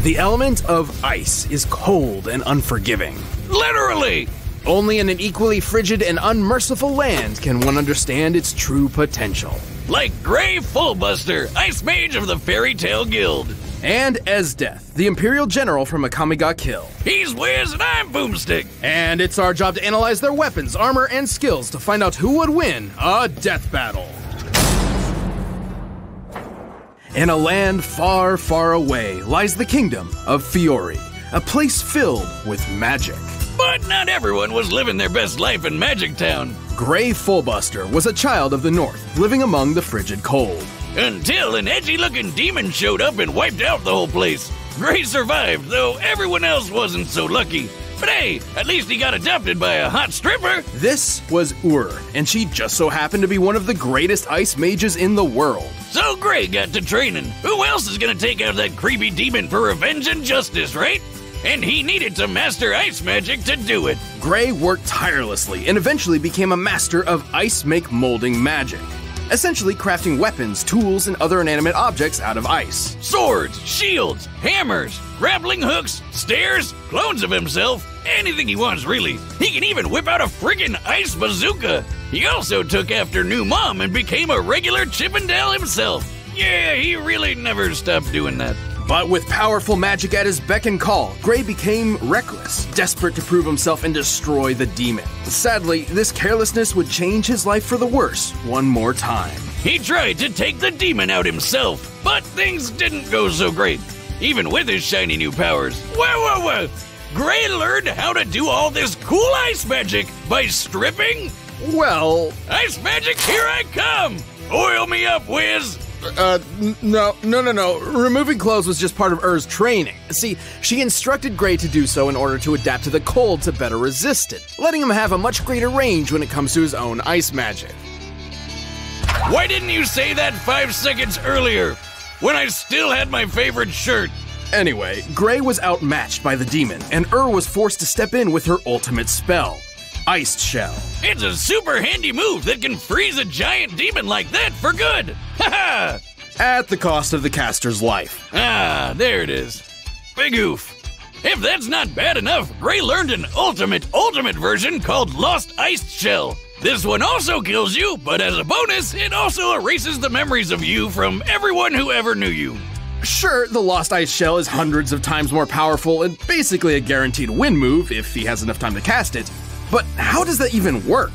The element of ice is cold and unforgiving. Literally! Only in an equally frigid and unmerciful land can one understand its true potential. Like Gray Fullbuster, Ice Mage of the Fairy Tale Guild. And Esdeath, the Imperial General from Akame ga Kill. He's Wiz and I'm Boomstick. And it's our job to analyze their weapons, armor, and skills to find out who would win a death battle. In a land far, far away lies the kingdom of Fiori, a place filled with magic. But not everyone was living their best life in Magic Town. Gray Fullbuster was a child of the North, living among the frigid cold. Until an edgy-looking demon showed up and wiped out the whole place. Gray survived, though everyone else wasn't so lucky. But hey, at least he got adopted by a hot stripper. This was and she just so happened to be one of the greatest ice mages in the world. So Gray got to training. Who else is gonna take out that creepy demon for revenge and justice, right? And he needed to master ice magic to do it. Gray worked tirelessly and eventually became a master of ice make molding magic. Essentially crafting weapons, tools, and other inanimate objects out of ice. Swords, shields, hammers, grappling hooks, stairs, clones of himself, anything he wants really. He can even whip out a friggin' ice bazooka. He also took after new mom and became a regular Chippendale himself. Yeah, he really never stopped doing that. But with powerful magic at his beck and call, Gray became reckless, desperate to prove himself and destroy the demon. Sadly, this carelessness would change his life for the worse one more time. He tried to take the demon out himself, but things didn't go so great, even with his shiny new powers. Whoa! Gray learned how to do all this cool ice magic by stripping? Well... Ice magic, here I come! Oil me up, Wiz! No. Removing clothes was just part of training. See, she instructed Gray to do so in order to adapt to the cold to better resist it, letting him have a much greater range when it comes to his own ice magic. Why didn't you say that 5 seconds earlier, when I still had my favorite shirt? Anyway, Gray was outmatched by the demon, and was forced to step in with her ultimate spell, Iced Shell. It's a super handy move that can freeze a giant demon like that for good! Haha! At the cost of the caster's life. Ah, there it is. Big oof. If that's not bad enough, Gray learned an ultimate version called Lost Iced Shell. This one also kills you, but as a bonus, it also erases the memories of you from everyone who ever knew you. Sure, the Lost Ice Shell is hundreds of times more powerful and basically a guaranteed win move if he has enough time to cast it. But how does that even work?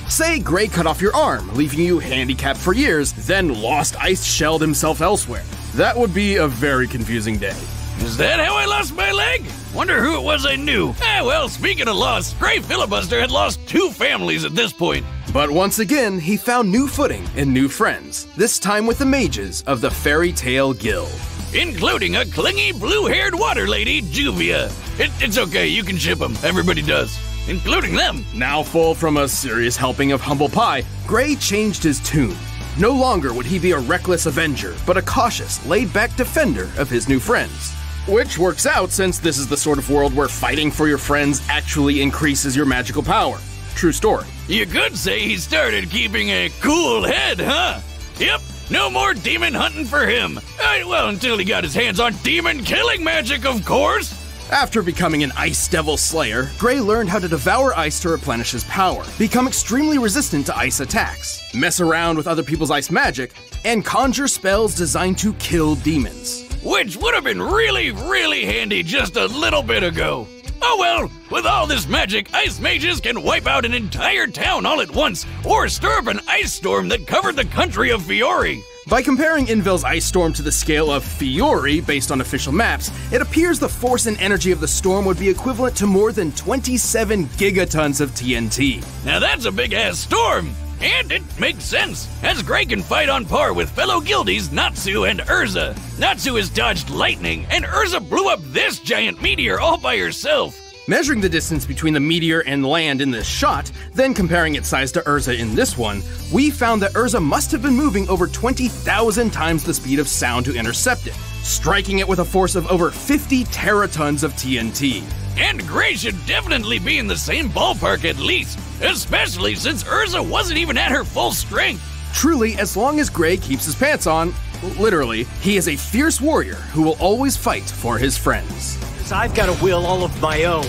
Say Gray cut off your arm, leaving you handicapped for years, then Lost Ice Shelled himself elsewhere. That would be a very confusing day. Is that how I lost my leg? Wonder who it was I knew. Well, speaking of loss, Gray Filibuster had lost 2 families at this point. But once again, he found new footing and new friends, this time with the mages of the Fairy Tale Guild. Including a clingy blue-haired water lady, Juvia. It's okay, you can ship them, everybody does. Including them. Now full from a serious helping of humble pie, Gray changed his tune. No longer would he be a reckless avenger, but a cautious, laid-back defender of his new friends. Which works out since this is the sort of world where fighting for your friends actually increases your magical power. True story. You could say he started keeping a cool head, huh? Yep, no more demon hunting for him. Well, until he got his hands on demon killing magic, of course. After becoming an Ice Devil Slayer, Gray learned how to devour ice to replenish his power, become extremely resistant to ice attacks, mess around with other people's ice magic, and conjure spells designed to kill demons. Which would have been really handy just a little bit ago. Oh well, with all this magic, ice mages can wipe out an entire town all at once, or stir up an ice storm that covered the country of Fiori. By comparing Invel's ice storm to the scale of Fiori based on official maps, it appears the force and energy of the storm would be equivalent to more than 27 gigatons of TNT. Now that's a big-ass storm! And it makes sense, as Gray can fight on par with fellow guildies Natsu and Urza. Natsu has dodged lightning, and Urza blew up this giant meteor all by herself. Measuring the distance between the meteor and land in this shot, then comparing its size to Urza in this one, we found that Urza must have been moving over 20,000 times the speed of sound to intercept it, striking it with a force of over 50 teratons of TNT. And Gray should definitely be in the same ballpark at least, especially since Urza wasn't even at her full strength. Truly, as long as Gray keeps his pants on, Literally, he is a fierce warrior who will always fight for his friends. I've got a will all of my own.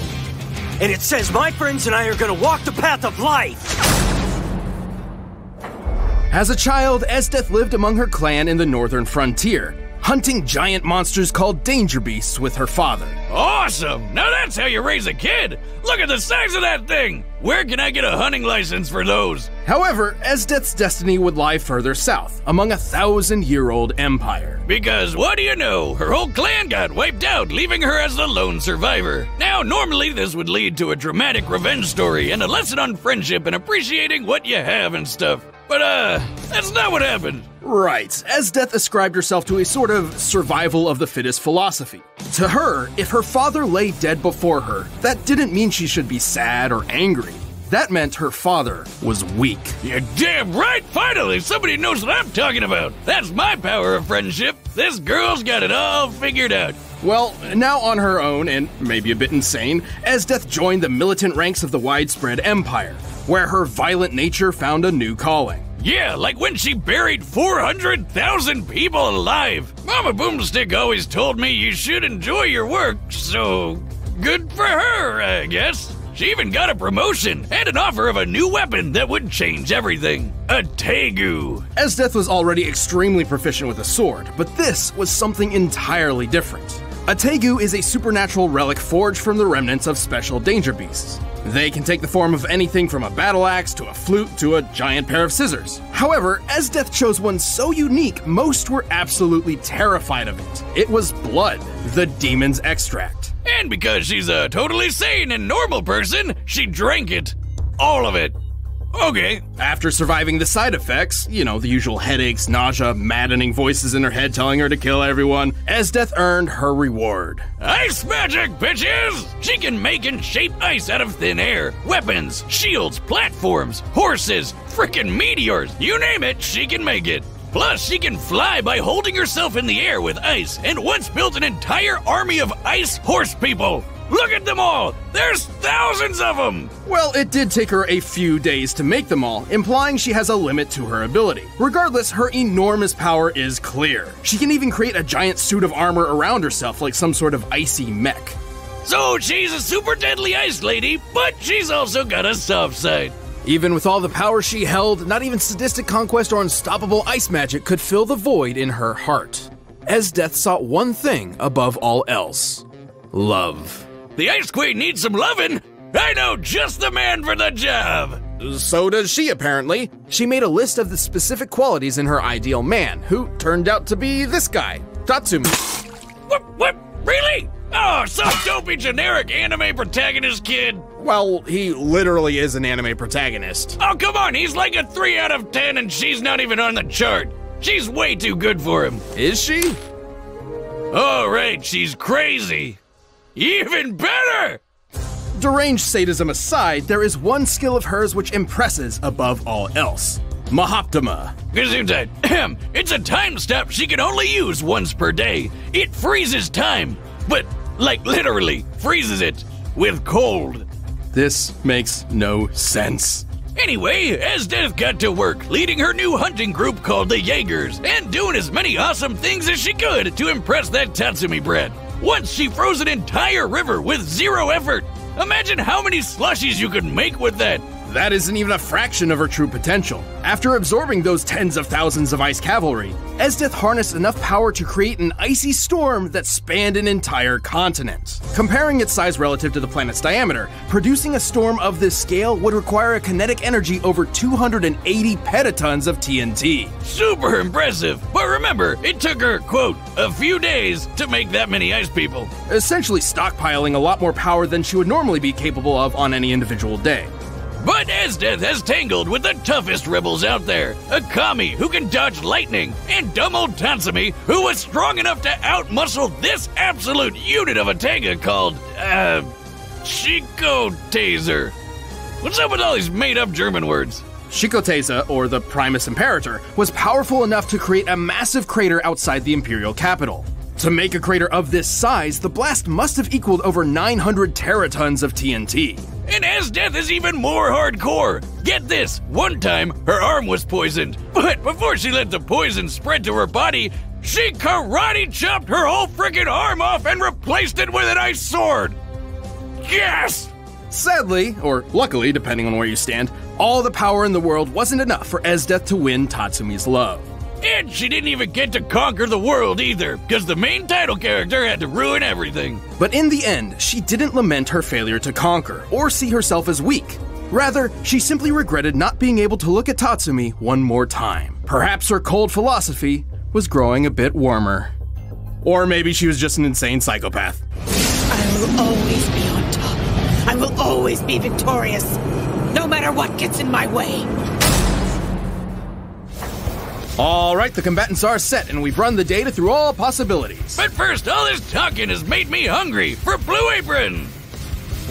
And it says my friends and I are gonna walk the path of life! As a child, Esdeath lived among her clan in the northern frontier, hunting giant monsters called danger beasts with her father. Awesome! Now that's how you raise a kid! Look at the size of that thing! Where can I get a hunting license for those? However, Esdeath's destiny would lie further south, among a 1,000-year-old empire. Because what do you know? Her whole clan got wiped out, leaving her as the lone survivor. Now, normally this would lead to a dramatic revenge story and a lesson on friendship and appreciating what you have and stuff. But, that's not what happened. Right, Esdeath ascribed herself to a sort of survival of the fittest philosophy. To her, if her father lay dead before her, that didn't mean she should be sad or angry. That meant her father was weak. You're damn right! Finally, somebody knows what I'm talking about! That's my power of friendship! This girl's got it all figured out! Well, now on her own, and maybe a bit insane, Esdeath joined the militant ranks of the widespread empire, where her violent nature found a new calling. Yeah, like when she buried 400,000 people alive! Mama Boomstick always told me you should enjoy your work, so good for her, I guess. She even got a promotion and an offer of a new weapon that would change everything. A Tegu. Esdeath was already extremely proficient with a sword, but this was something entirely different. A Tegu is a supernatural relic forged from the remnants of special danger beasts. They can take the form of anything from a battle axe to a flute to a giant pair of scissors. However, Esdeath chose one so unique, most were absolutely terrified of it. It was blood, the demon's extract. And because she's a totally sane and normal person, she drank it. All of it. Okay. After surviving the side effects, you know, the usual headaches, nausea, maddening voices in her head telling her to kill everyone, Esdeath earned her reward. Ice magic, bitches! She can make and shape ice out of thin air. Weapons, shields, platforms, horses, frickin' meteors. You name it, she can make it. Plus, she can fly by holding herself in the air with ice, and once built an entire army of ice horse people. Look at them all! There's thousands of them! Well, it did take her a few days to make them all, implying she has a limit to her ability. Regardless, her enormous power is clear. She can even create a giant suit of armor around herself like some sort of icy mech. So she's a super deadly ice lady, but she's also got a soft side. Even with all the power she held, not even sadistic conquest or unstoppable ice magic could fill the void in her heart. Esdeath sought one thing above all else: love. The Ice Queen needs some lovin'. I know just the man for the job. So does she, apparently. She made a list of the specific qualities in her ideal man, who turned out to be this guy, Tatsumi. What? Really? Oh, some dopey generic anime protagonist kid. Well, he literally is an anime protagonist. Oh, come on, he's like a 3 out of 10 and she's not even on the chart. She's way too good for him. Is she? Oh, right, she's crazy. Even better! Deranged sadism aside, there is one skill of hers which impresses above all else: Mahoptima. Gesundheit. It's a time step she can only use once per day. It freezes time, but like literally freezes it with cold. This makes no sense. Anyway, Esdeath got to work leading her new hunting group called the Jaegers and doing as many awesome things as she could to impress that Tatsumi brat. Once she froze an entire river with 0 effort. Imagine how many slushies you could make with that. That isn't even a fraction of her true potential. After absorbing those tens of thousands of ice cavalry, Esdeath harnessed enough power to create an icy storm that spanned an entire continent. Comparing its size relative to the planet's diameter, producing a storm of this scale would require a kinetic energy over 280 petatons of TNT. Super impressive, but remember, it took her, quote, a few days to make that many ice people. Essentially stockpiling a lot more power than she would normally be capable of on any individual day. But Esdeath has tangled with the toughest rebels out there. A Kami who can dodge lightning, and dumb old Tatsumi who was strong enough to outmuscle this absolute unit of a Tega called, Shiko Taser. What's up with all these made-up German words? Shikoteza, or the Primus Imperator, was powerful enough to create a massive crater outside the Imperial capital. To make a crater of this size, the blast must have equaled over 900 teratons of TNT. And Esdeath is even more hardcore. Get this, one time her arm was poisoned, but before she let the poison spread to her body, she karate chopped her whole freaking arm off and replaced it with an ice sword. Yes! Sadly, or luckily, depending on where you stand, all the power in the world wasn't enough for Esdeath to win Tatsumi's love. And she didn't even get to conquer the world either, because the main title character had to ruin everything. But in the end, she didn't lament her failure to conquer, or see herself as weak. Rather, she simply regretted not being able to look at Tatsumi one more time. Perhaps her cold philosophy was growing a bit warmer. Or maybe she was just an insane psychopath. I will always be on top. I will always be victorious, no matter what gets in my way. Alright, the combatants are set, and we've run the data through all possibilities. But first, all this talking has made me hungry for Blue Apron!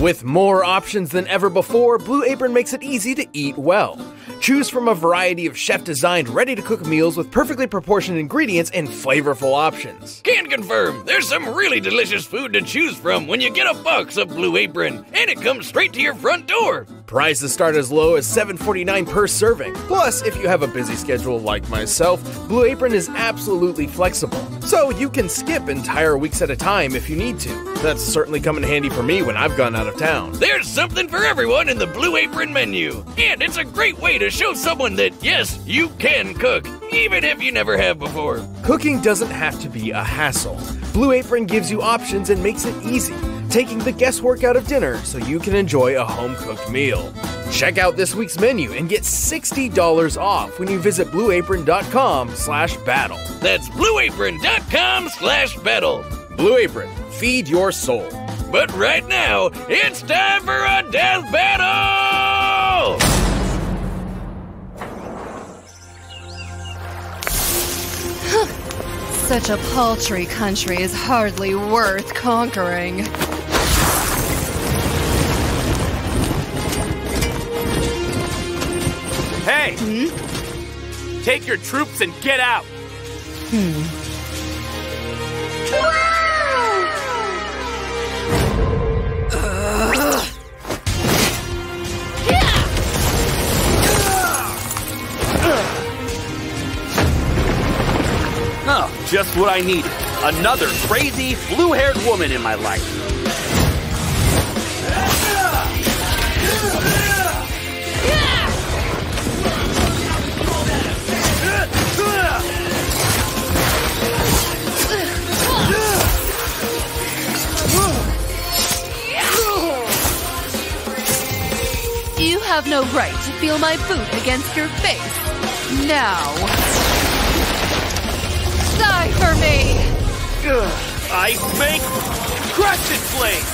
With more options than ever before, Blue Apron makes it easy to eat well. Choose from a variety of chef-designed, ready-to-cook meals with perfectly proportioned ingredients and flavorful options. Can confirm, there's some really delicious food to choose from when you get a box of Blue Apron, and it comes straight to your front door. Prices start as low as $7.49 per serving. Plus, if you have a busy schedule like myself, Blue Apron is absolutely flexible. So you can skip entire weeks at a time if you need to. That's certainly come in handy for me when I've gone out of town. There's something for everyone in the Blue Apron menu. And it's a great way to show someone that, yes, you can cook, even if you never have before. Cooking doesn't have to be a hassle. Blue Apron gives you options and makes it easy, taking the guesswork out of dinner so you can enjoy a home-cooked meal. Check out this week's menu and get $60 off when you visit blueapron.com/battle. That's blueapron.com/battle. Blue Apron, feed your soul. But right now, it's time for a death battle! Such a paltry country is hardly worth conquering. Hey! Take your troops and get out! Oh, just what I needed. Another crazy, blue-haired woman in my life. You have no right to feel my boot against your face. Now, die for me! Ice make crescent flame!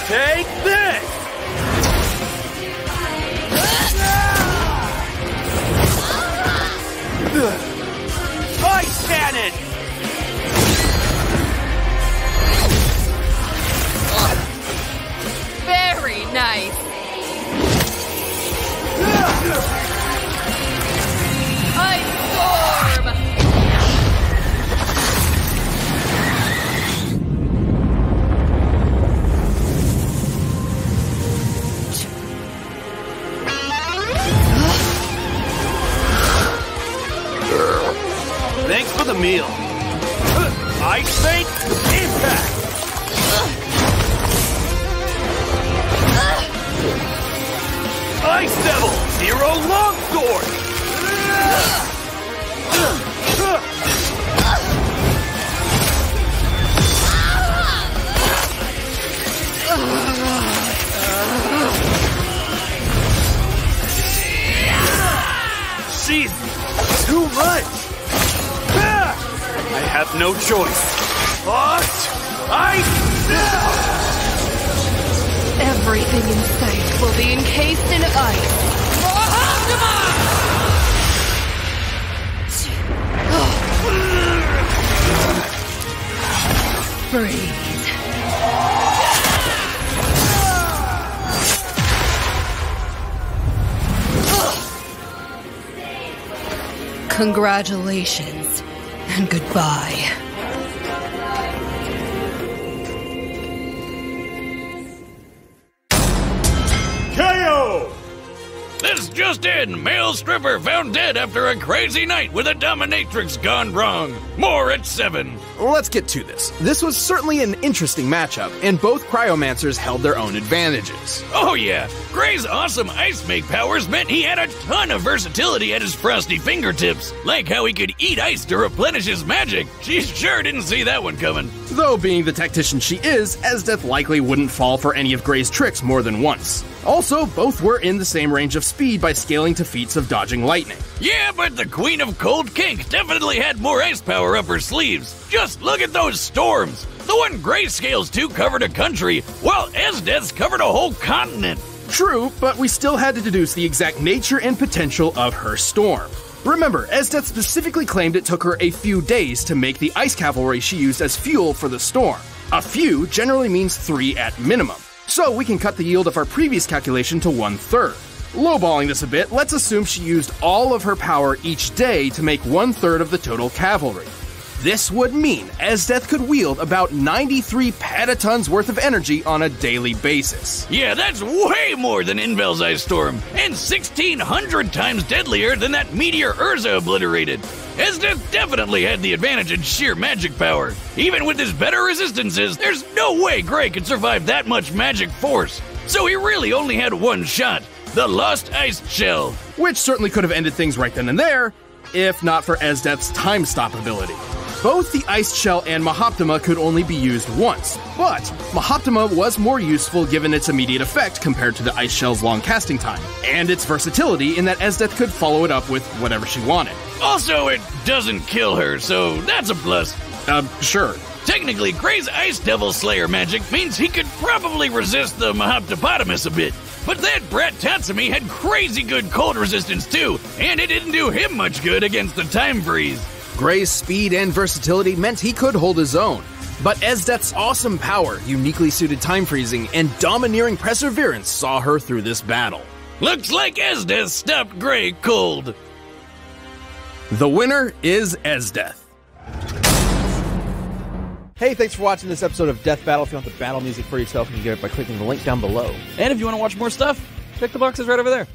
Take this! Ice cannon! Very nice. Ice storm! Thanks for the meal. Ice Fate, impact! Ice Devil, Zero Longsword! She's too much! I have no choice. Ice! Everything in sight will be encased in ice. Breathe. Congratulations, and goodbye. KO! This just in, male stripper found dead after a crazy night with a dominatrix gone wrong. More at 7. Let's get to this. This was certainly an interesting matchup, and both cryomancers held their own advantages. Oh yeah, Gray's awesome ice make powers meant he had a ton of versatility at his frosty fingertips. Like how he could eat ice to replenish his magic. She sure didn't see that one coming. Though being the tactician she is, Esdeath likely wouldn't fall for any of Gray's tricks more than once. Also, both were in the same range of speed by scaling to feats of dodging lightning. Yeah, but the Queen of Cold Kink definitely had more ice power up her sleeves. Just look at those storms. The one Gray scales to covered a country, while Esdeath's covered a whole continent. True, but we still had to deduce the exact nature and potential of her storm. Remember, Esdeath specifically claimed it took her a few days to make the ice cavalry she used as fuel for the storm. A few generally means 3 at minimum. So we can cut the yield of our previous calculation to 1/3. Lowballing this a bit, let's assume she used all of her power each day to make 1/3 of the total cavalry. This would mean Esdeath could wield about 93 petatons worth of energy on a daily basis. Yeah, that's way more than Invel's Ice Storm, and 1,600 times deadlier than that meteor Urza obliterated. Esdeath definitely had the advantage in sheer magic power. Even with his better resistances, there's no way Gray could survive that much magic force. So he really only had one shot, the Lost Ice Shell. Which certainly could have ended things right then and there, if not for Esdeath's time stop ability. Both the Ice Shell and Mahoptima could only be used once, but Mahoptima was more useful given its immediate effect compared to the Ice Shell's long casting time, and its versatility in that Esdeath could follow it up with whatever she wanted. Also, it doesn't kill her, so that's a plus. Sure. Technically, Gray's Ice Devil Slayer magic means he could probably resist the Mahoptopotamus a bit. But that brat Tatsumi had crazy good cold resistance too, and it didn't do him much good against the time freeze. Gray's speed and versatility meant he could hold his own, but Esdeath's awesome power, uniquely suited time freezing, and domineering perseverance saw her through this battle. Looks like Esdeath stopped Gray cold. The winner is Esdeath. Hey, thanks for watching this episode of Death Battle. If you want the battle music for yourself, you can get it by clicking the link down below. And if you want to watch more stuff, check the boxes right over there.